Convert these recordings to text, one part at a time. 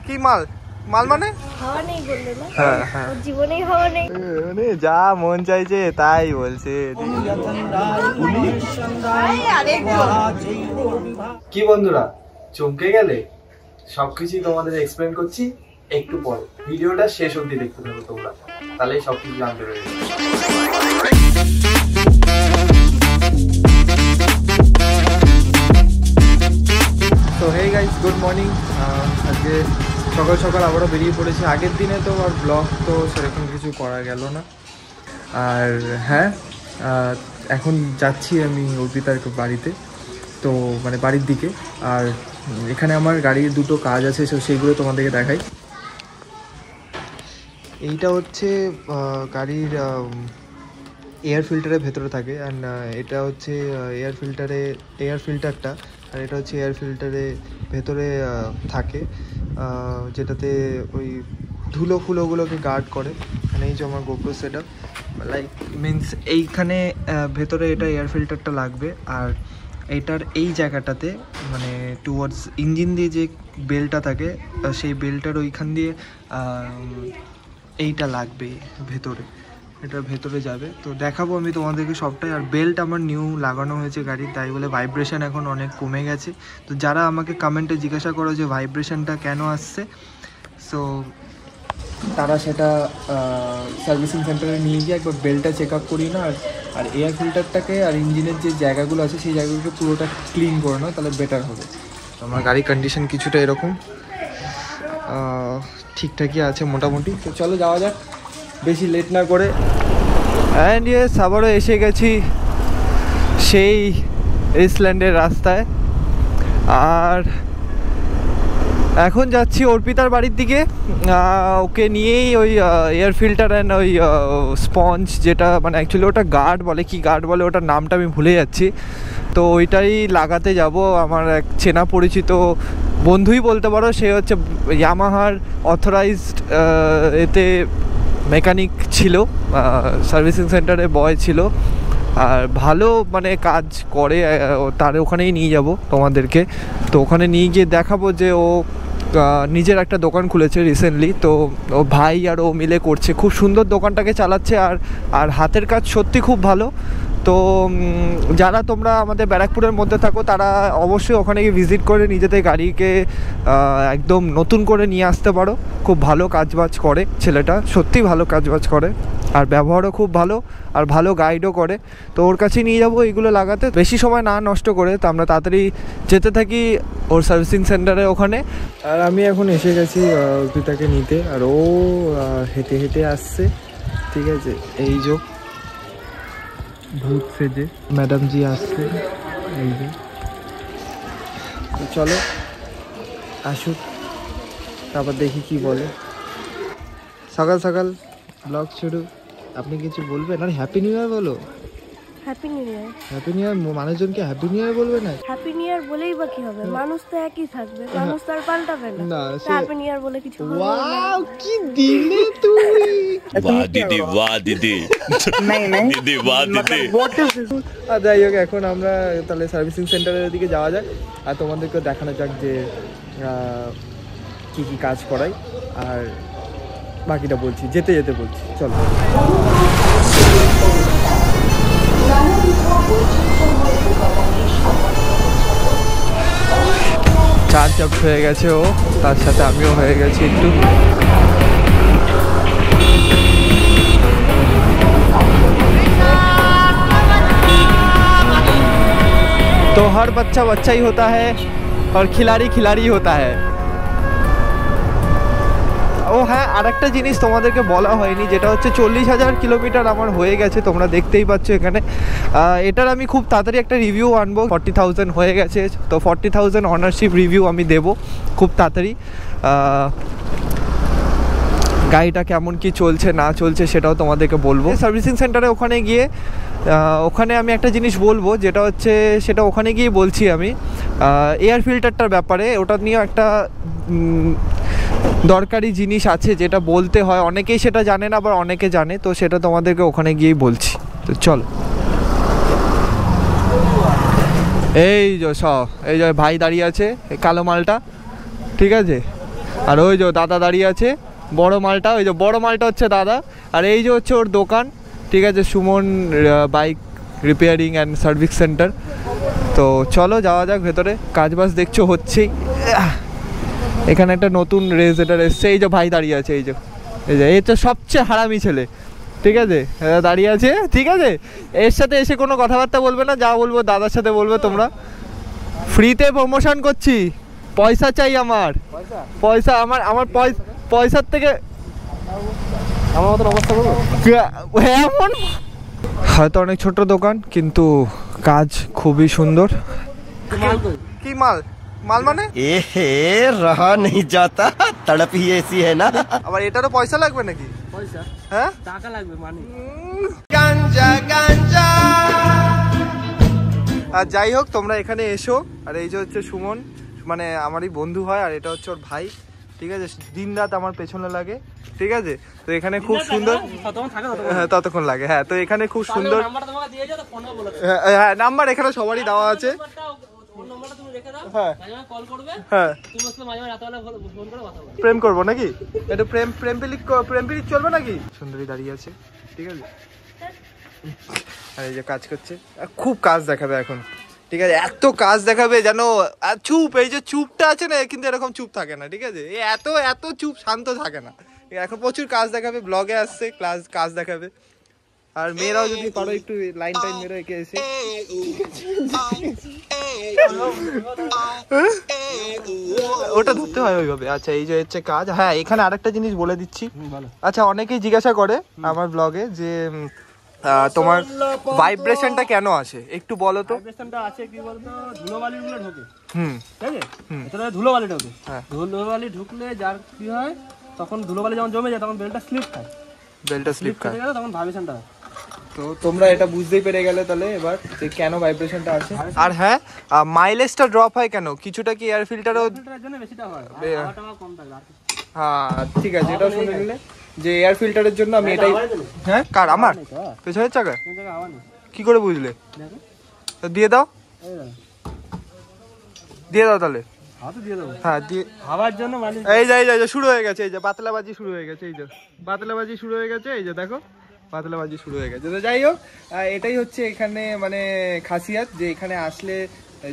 কি মাল মাল মানে হাওয়া নেই বললো না? হ্যাঁ হ্যাঁ, জীবনেই হাওয়া নেই। মানে যা মন চাইছে তাই বলছে। কি বন্ধুরা চমকে গেলে? সবকিছুই তোমাদের এক্সপ্লেন করছি একটু পরে, ভিডিওটা শেষ অবধি দেখতে থাকো তোমরা, তাহলেই সবকিছু জানতে পারবে। তো হে গাইস, গুড মর্নিং। আজকে সকাল সকাল আবারও বেরিয়ে পড়েছি। আগের দিনে তো আর ব্লগ তো সেরকম কিছু করা গেল না। আর হ্যাঁ, এখন যাচ্ছি আমি অর্পিতার বাড়িতে, তো মানে বাড়ির দিকে। আর এখানে আমার গাড়ির দুটো কাজ আছে, তো সেইগুলো তোমাদেরকে দেখাই। এইটা হচ্ছে গাড়ির এয়ার ফিল্টারের ভেতরে থাকে, অ্যান্ড এটা হচ্ছে এয়ার ফিল্টারটা, আর এটা হচ্ছে এয়ার ফিল্টারের ভেতরে থাকে, যেটাতে ওই ধুলো ফুলোগুলোকে গার্ড করে। মানে এই যে আমার GoPro set up, like means এইখানে ভেতরে এটা এয়ার ফিল্টারটা লাগবে। আর এইটার এই জায়গাটাতে মানে টুয়ার্ডস ইঞ্জিন দিয়ে যে বেলটা থাকে, সেই বেলটার ওইখান দিয়ে এইটা লাগবে ভেতরে, এটার ভেতরে যাবে। তো দেখাবো আমি তোমাদেরকে সবটাই। আর বেল্ট আমার নিউ লাগানো হয়েছে গাড়ির, তাই বলে ভাইব্রেশন এখন অনেক কমে গেছে। তো যারা আমাকে কমেন্টে জিজ্ঞাসা করো যে ভাইব্রেশনটা কেন আসছে, সো তারা সেটা সার্ভিসিং সেন্টারে নিয়ে গিয়ে একবার বেল্টটা চেক আপ করি না, আর এয়ার ফিল্টারটাকে আর ইঞ্জিনের যে জায়গাগুলো আছে সেই জায়গাগুলোকে পুরোটা ক্লিন করে নাও, তাহলে বেটার হবে। আমার গাড়ির কন্ডিশন কিছুটা এরকম, ঠিকঠাকই আছে মোটামুটি। তো চলো যাওয়া যাক বেশি লেট না করে। অ্যান্ড ইয়েস, আবারও এসে গেছি সেই ইসল্যান্ডের রাস্তায়। আর এখন যাচ্ছি অর্পিতার বাড়ির দিকে। ওকে নিয়েই ওই এয়ার ফিল্টার অ্যান্ড ওই স্পঞ্জ, যেটা মানে অ্যাকচুয়ালি ওটা গার্ড বলে, কি গার্ড বলে ওটার নামটা আমি ভুলে যাচ্ছি, তো ওইটাই লাগাতে যাব। আমার এক চেনা পরিচিত বন্ধুই বলতে পারো, সে হচ্ছে ইয়ামাহার অথরাইজড এতে মেকানিক ছিল, সার্ভিসিং সেন্টারে বয় ছিল, আর ভালো মানে কাজ করে। তার ওখানেই নিয়ে যাব তোমাদেরকে। তো ওখানে নিয়ে গিয়ে দেখাবো যে ও নিজের একটা দোকান খুলেছে রিসেন্টলি, তো ও ভাই আর ও মিলে করছে, খুব সুন্দর দোকানটাকে চালাচ্ছে। আর হাতের কাজ সত্যি খুব ভালো। তো যারা তোমরা আমাদের ব্যারাকপুরের মধ্যে থাকো, তারা অবশ্যই ওখানে গিয়ে ভিজিট করে নিজেদের গাড়িকে একদম নতুন করে নিয়ে আসতে পারো। খুব ভালো কাজবাজ করে ছেলেটা, সত্যি ভালো কাজবাজ করে, আর ব্যবহারও খুব ভালো, আর ভালো গাইডও করে। তো ওর কাছে নিয়ে যাবো এইগুলো লাগাতে, বেশি সময় না নষ্ট করে। তো আমরা তাড়াতাড়ি যেতে থাকি ওর সার্ভিসিং সেন্টারে ওখানে। আর আমি এখন এসে গেছি অর্পিতাকে নিতে, আর ও হেঁটে হেঁটে আসছে, ঠিক আছে। এই যে ভূত সেজে ম্যাডাম জি আসছে, এই যে। তো চলো আসুক, তারপর দেখি কি বলে। সকাল সকাল ব্লগ শুরু। আপনি কিছু বলবেন? আর হ্যাপি নিউ ইয়ার বলো। Happy new year. Happy new year, মানুষজনকে হ্যাপি নিউ ইয়ার বলবে না? হ্যাপি নিউ ইয়ার বলেই বা কি হবে? মানুষ তো একই থাকবে, মানুষ তো আর পাল্টাবে না। না, হ্যাপি নিউ ইয়ার বলে কিছু হবে না। ওয়াও, কি দিলে তুমি! वाह दीदी वाह दीदी नहीं नहीं दीदी वाह दीदी। আর যাই হোক, এখন আমরা তাহলে সার্ভিসিং সেন্টারের দিকে যাওয়া যাক, আর তোমাদেরকে দেখানো যাক যে কি কি কাজ করাই, আর বাকিটা বলছি যেতে যেতে বলছি। চলো। চার্জ আপ হয়ে গেছে ও, তার সাথে আমিও হয়ে গেছি একটু। तो हर बच्चा बच्चा ही होता है और खिलाड़ी खिलाड़ी होता है। ও হ্যাঁ, আরেকটা জিনিস তোমাদেরকে বলা হয়নি, যেটা হচ্ছে 40,000 কিলোমিটার আমার হয়ে গেছে, তোমরা দেখতেই পাচ্ছ এখানে। এটার আমি খুব তাড়াতাড়ি একটা রিভিউ আনবো। 40,000 হয়ে গেছে, তো 40,000 অনারশিপ রিভিউ আমি দেবো খুব তাড়াতাড়ি। গাড়িটা কেমন কি চলছে না চলছে সেটাও তোমাদেরকে বলবো সার্ভিসিং সেন্টারে ওখানে গিয়ে। ওখানে আমি একটা জিনিস বলবো, যেটা হচ্ছে সেটা ওখানে গিয়ে বলছি আমি, এয়ার ফিল্টারটার ব্যাপারে। ওটা নিয়ে একটা দরকারি জিনিস আছে যেটা বলতে হয়, অনেকেই সেটা জানে না, আবার অনেকে জানে, তো সেটা তোমাদেরকে ওখানে গিয়েই বলছি। তো চলো। এই যে ভাই দাঁড়িয়ে আছে, কালো মালটা, ঠিক আছে। আর ওই যে দাদা দাঁড়িয়ে আছে, বড় মালটা, ওই যে বড় মালটা হচ্ছে দাদা। আর এই যে হচ্ছে ওর দোকান, ঠিক আছে, Suman bike repairing and service centre. তো চলো যাওয়া যাক ভেতরে। কাজ বাজ দেখছো হচ্ছেই। এখানে একটা নতুন রেজেটার এসছে, এই যে ভাই দাঁড়িয়ে আছে, এই যে এই তো সবচেয়ে হারামি ছেলে, ঠিক আছে, দাঁড়িয়ে আছে, ঠিক আছে। এর সাথে এসে কোনো কথাবার্তা বলবে না, যা বলবো দাদার সাথে বলবে তোমরা। ফ্রিতে প্রমোশন করছি, পয়সা চাই আমার, পয়সা আমার পয়সার থেকে আমার মতন অবস্থা করবো। এমন হয়তো অনেক ছোট দোকান, কিন্তু কাজ খুবই সুন্দর। কি মাল? মাল মানে रहा नहीं जाता, तड़प ही ऐसी है ना। আবার এটারও পয়সা লাগবে নাকি? পয়সা হ্যাঁ, টাকা লাগবে মানে। গাঞ্জা গাঞ্জা। আর যাই হোক, তোমরা এখানে এসো। আর এই যে হচ্ছে সুমন, মানে আমারই বন্ধু হয়, আর এটা হচ্ছে ওর ভাই, ঠিক আছে। দিন রাত আমার পেছনে লাগে, ঠিক আছে। তো এখানে খুব সুন্দর, হ্যাঁ ততক্ষণ লাগে, হ্যাঁ। তো এখানে খুব সুন্দর, হ্যাঁ নাম্বার এখানে সবারই দেওয়া আছে, হ্যাঁ হ্যাঁ। প্রেম করবো নাকি? একটু প্রেম পিলিক চলবে নাকি? সুন্দরী দাঁড়িয়ে আছে, ঠিক আছে। আর এই যে কাজ করছে, খুব কাজ দেখাবে এখন, ঠিক আছে। এত কাজ দেখাবে যেন চুপ, এই যে চুপটা আছে না, কিন্তু এরকম চুপ থাকে না, ঠিক আছে। এত চুপ শান্ত থাকে না। এখন প্রচুর কাজ দেখাবে, ব্লগে আসছে কাজ দেখাবে। আর মেয়েরাও যদি পারো একটু লাইন টাইন মেরো একে এসে। ওটা ধরতে হয় ওইভাবে। আচ্ছা, এই যে হচ্ছে কাজ। হ্যাঁ, এখানে আরেকটা জিনিস বলে দিচ্ছি। আচ্ছা, অনেকেই জিজ্ঞাসা করে আমার ব্লগে যে তোমার ভাইব্রেশনটা কেন আসে, একটু বলো তো। ভাইব্রেশনটা আছে কি বলতো, ধুলোবালিগুলো ঢোকে, হুম, ঠিক আছে। এটাতে ধুলোবালি ঢোকে, ধুলোবালি ঢুকলে যার কি হয়, তখন ধুলোবালি যখন জমে যায় তখন বেলটা স্লিপ খায়, বেলটা স্লিপ খায়, তখন ভাইব্রেশনটা হয়। তো তোমরা এটা বুঝতেই পেরে গেলে তাহলে এবার যে কেন ভাইব্রেশনটা আসে। আর হ্যাঁ, মাইলেজটা ড্রপ হয় কেন, কিছুটা কি এয়ার ফিল্টারও জন্য বেশিটা হয়, হাওয়াটা কম থাকে। হ্যাঁ ঠিক আছে, এটাও শুনে নিলে যে এয়ার ফিল্টারের জন্য আমি এটাই। হ্যাঁ, কার? আমার পেছনের চাকায়? কি করে বুঝলে? দিয়ে দাও, দিয়ে দাও তাহলে। হ্যাঁ, হাওয়ার জন্য এই যে শুরু হয়ে গেছে, এই যে বাতলাবাজি শুরু হয়ে গেছে, এই যে বাতলাবাজি শুরু হয়ে গেছে, এই যে দেখো বাতলাবাজি শুরু হয়ে গেছে। তো যাই হোক, এটাই হচ্ছে এখানে মানে খাসিয়াত, যে এখানে আসলে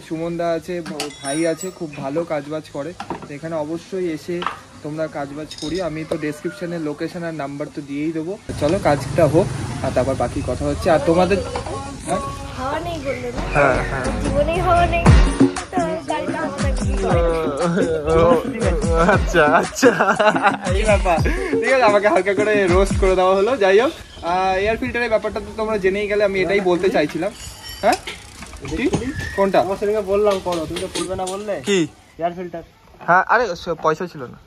সুমনদা আছে, ভাই আছে, খুব ভালো কাজবাজ করে। তো এখানে অবশ্যই এসে তোমরা কাজবাজ করি। আমি তো ডেসক্রিপশনে লোকেশন আর নাম্বার তো দিয়েই দেবো। চলো কাজটা হোক, আর তারপর বাকি কথা হচ্ছে। আর তোমাদের হাওয়া নেই বললে না? হ্যাঁ হ্যাঁ, জীবনেই হাওয়া নেই, তো গাড়িটা হাওয়া লাগবে। আচ্ছা আচ্ছা, এই ব্যাপার, ঠিক আছে। আমাকে হালকা করে রোস্ট করে দেওয়া হলো। যাই হোক, এয়ার ফিল্টারের ব্যাপারটা তো তোমরা জেনেই গেলে, আমি এটাই বলতে চাইছিলাম। হ্যাঁ, কোনটা? আমার সেদিনকে বললাম করো, তুমি তো খুলবে না বললে। কি এয়ার ফিল্টার? হ্যাঁ, আরে পয়সা ছিল না,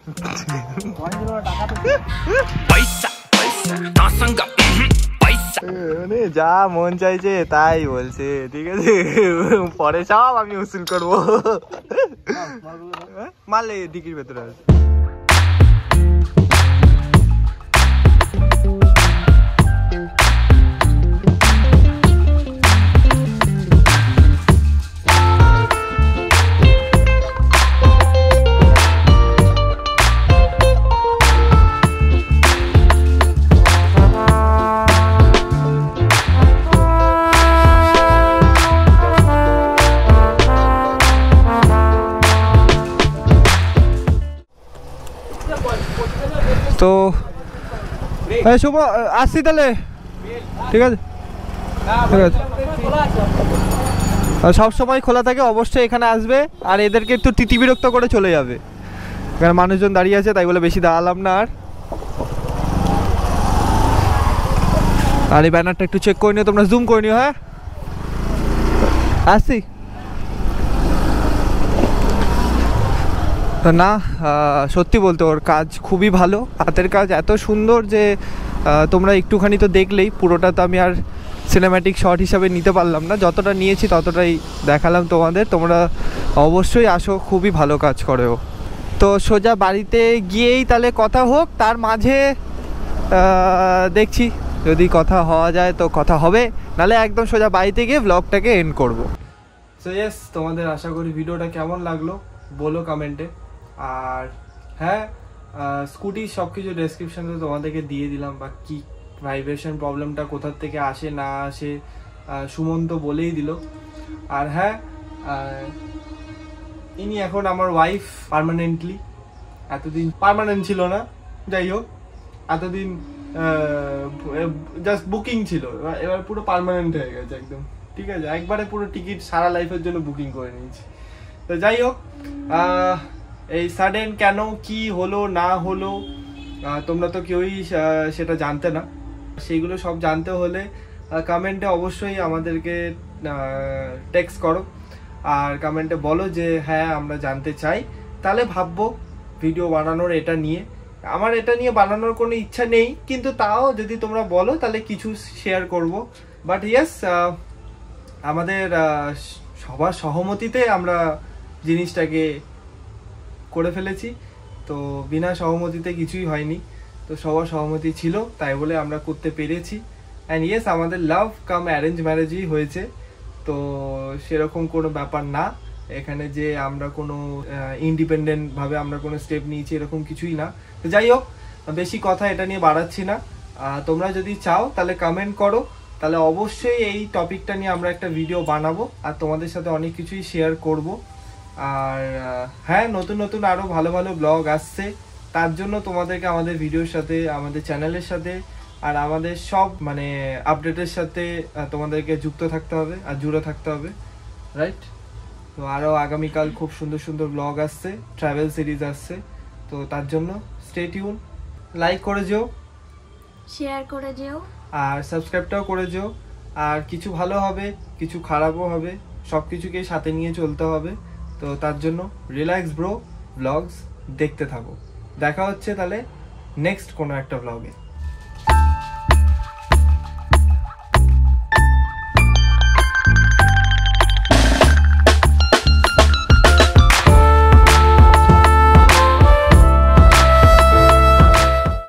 মানে যা মন চাইছে তাই বলছে, ঠিক আছে। পরে সব আমি উসুল করবো। মারলে ডিকির ভেতরে আছে। তো শুভ আসছি তাহলে, ঠিক আছে ঠিক আছে। সব সময় খোলা থাকে, অবশ্যই এখানে আসবে। আর এদেরকে একটু তিতিবিরক্ত করে চলে যাবে, এখানে মানুষজন দাঁড়িয়ে আছে, তাই বলে বেশি দাঁড়ালাম না। আর এই ব্যানারটা একটু চেক করে নিও, তোমরা জুম করে নিও। হ্যাঁ, আসছি না। সত্যি বলতে ওর কাজ খুবই ভালো, হাতের কাজ এত সুন্দর যে তোমরা একটুখানি তো দেখলেই, পুরোটা তো আমি আর সিনেম্যাটিক শট হিসাবে নিতে পারলাম না, যতটা নিয়েছি ততটাই দেখালাম তোমাদের। তোমরা অবশ্যই আসো, খুবই ভালো কাজ করে ও। তো সোজা বাড়িতে গিয়েই তাহলে কথা হোক, তার মাঝে দেখছি যদি কথা হওয়া যায় তো কথা হবে, নাহলে একদম সোজা বাড়িতে গিয়ে ব্লগটাকে এন্ড করবো। সো ইয়েস, তোমাদের আশা করি ভিডিওটা কেমন লাগলো বলো কমেন্টে। আর হ্যাঁ, স্কুটির সব কিছু ডেসক্রিপশানে তোমাদেরকে দিয়ে দিলাম, বা কি ভাইব্রেশন প্রবলেমটা কোথার থেকে আসে না আসে সুমন্ত বলেই দিল। আর হ্যাঁ, ইনি এখন আমার ওয়াইফ পার্মানেন্টলি, এতদিন পার্মানেন্ট ছিল না, যাই হোক এতদিন জাস্ট বুকিং ছিল, এবার পুরো পার্মানেন্ট হয়ে গেছে একদম, ঠিক আছে, একবারে পুরো টিকিট সারা লাইফের জন্য বুকিং করে নিয়েছি। তো যাই হোক, এই সাডেন কেন কি হলো না হলো তোমরা তো কেউই সেটা জানতে না, সেইগুলো সব জানতে হলে কমেন্টে অবশ্যই আমাদেরকে টেক্সট করো আর কমেন্টে বলো যে হ্যাঁ আমরা জানতে চাই, তাহলে ভাববো ভিডিও বানানোর এটা নিয়ে। আমার এটা নিয়ে বানানোর কোনো ইচ্ছা নেই, কিন্তু তাও যদি তোমরা বলো তাহলে কিছু শেয়ার করব। বাট ইয়েস, আমাদের সবার সহমতিতে আমরা জিনিসটাকে করে ফেলেছি, তো বিনা সহমতিতে কিছুই হয়নি, তো সবার সহমতি ছিল তাই বলে আমরা করতে পেরেছি। অ্যান্ড ইয়েস, আমাদের লাভ কাম অ্যারেঞ্জ ম্যারেজই হয়েছে, তো সেরকম কোনো ব্যাপার না এখানে যে আমরা কোনো ইন্ডিপেন্ডেন্টভাবে আমরা কোনো স্টেপ নিয়েছি, এরকম কিছুই না। তো যাই হোক, বেশি কথা এটা নিয়ে বাড়াচ্ছি না, তোমরা যদি চাও তাহলে কমেন্ট করো, তাহলে অবশ্যই এই টপিকটা নিয়ে আমরা একটা ভিডিও বানাবো আর তোমাদের সাথে অনেক কিছুই শেয়ার করব। আর হ্যাঁ, নতুন নতুন আরও ভালো ভালো ব্লগ আসছে, তার জন্য তোমাদেরকে আমাদের ভিডিওর সাথে, আমাদের চ্যানেলের সাথে আর আমাদের সব মানে আপডেটের সাথে তোমাদেরকে যুক্ত থাকতে হবে আর জুড়ে থাকতে হবে, রাইট? তো আরও আগামীকাল খুব সুন্দর সুন্দর ব্লগ আসছে, ট্রাভেল সিরিজ আসছে, তো তার জন্য স্টে টিউন, লাইক করে যেও, শেয়ার করে যেও, আর সাবস্ক্রাইবটাও করে যেও। আর কিছু ভালো হবে, কিছু খারাপও হবে, সব কিছুকেই সাথে নিয়ে চলতে হবে, তো তার জন্য রিল্যাক্স ব্রো ব্লগস দেখতে থাকো। দেখা হচ্ছে তাহলে নেক্সট কোনো একটা ব্লগে।